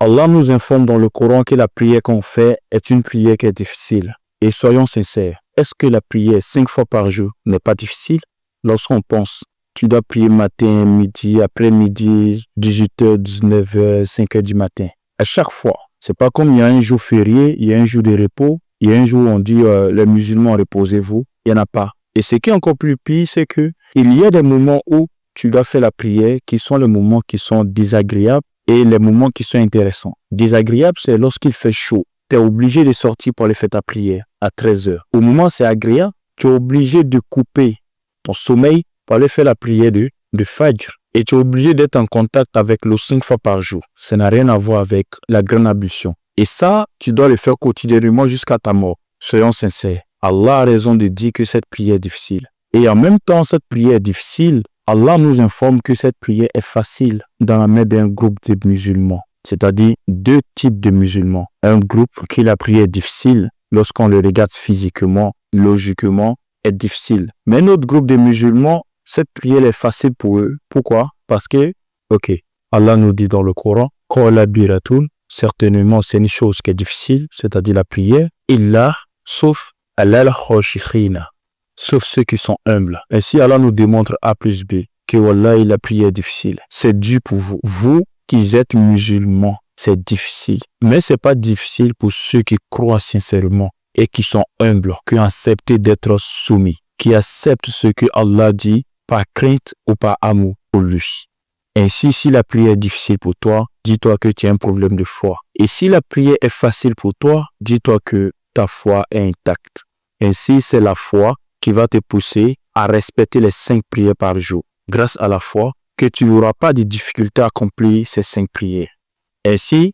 Allah nous informe dans le Coran que la prière qu'on fait est une prière qui est difficile. Et soyons sincères, est-ce que la prière 5 fois par jour n'est pas difficile? Lorsqu'on pense, tu dois prier matin, midi, après-midi, 18h, 19h, 5h du matin. À chaque fois, c'est pas comme il y a un jour férié, il y a un jour de repos, il y a un jour où on dit les musulmans reposez-vous, il n'y en a pas. Et ce qui est encore plus pire, c'est que il y a des moments où tu dois faire la prière qui sont les moments qui sont désagréables et les moments qui sont intéressants. Désagréable, c'est lorsqu'il fait chaud. Tu es obligé de sortir pour aller faire ta prière à 13h. Au moment où c'est agréable, tu es obligé de couper ton sommeil pour aller faire la prière de Fajr. Et tu es obligé d'être en contact avec l'eau 5 fois par jour. Ça n'a rien à voir avec la grande ablution. Et ça, tu dois le faire quotidiennement jusqu'à ta mort. Soyons sincères. Allah a raison de dire que cette prière est difficile. Et en même temps, cette prière est difficile. Allah nous informe que cette prière est facile dans la main d'un groupe de musulmans. C'est-à-dire 2 types de musulmans. Un groupe qui la prière est difficile lorsqu'on le regarde physiquement, logiquement, est difficile. Mais un autre groupe de musulmans, cette prière est facile pour eux. Pourquoi? Parce que, Allah nous dit dans le Coran, certainement c'est une chose qui est difficile, c'est-à-dire la prière, sauf ceux qui sont humbles. Ainsi, Allah nous démontre A plus B que Wallah, la prière est difficile. C'est dur pour vous. Vous qui êtes musulmans, c'est difficile. Mais c'est pas difficile pour ceux qui croient sincèrement et qui sont humbles, qui ont accepté d'être soumis, qui acceptent ce que Allah dit par crainte ou par amour pour lui. Ainsi, si la prière est difficile pour toi, dis-toi que tu as un problème de foi. Et si la prière est facile pour toi, dis-toi que ta foi est intacte. Ainsi, c'est la foi qui va te pousser à respecter les 5 prières par jour. Grâce à la foi, que tu n'auras pas de difficulté à accomplir ces 5 prières. Ainsi,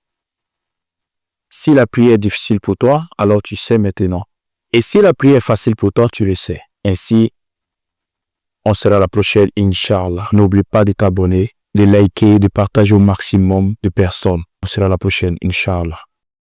si la prière est difficile pour toi, alors tu sais maintenant. Et si la prière est facile pour toi, tu le sais. Ainsi, on sera la prochaine, Inch'Allah. N'oublie pas de t'abonner, de liker, de partager au maximum de personnes. On sera la prochaine, Inch'Allah.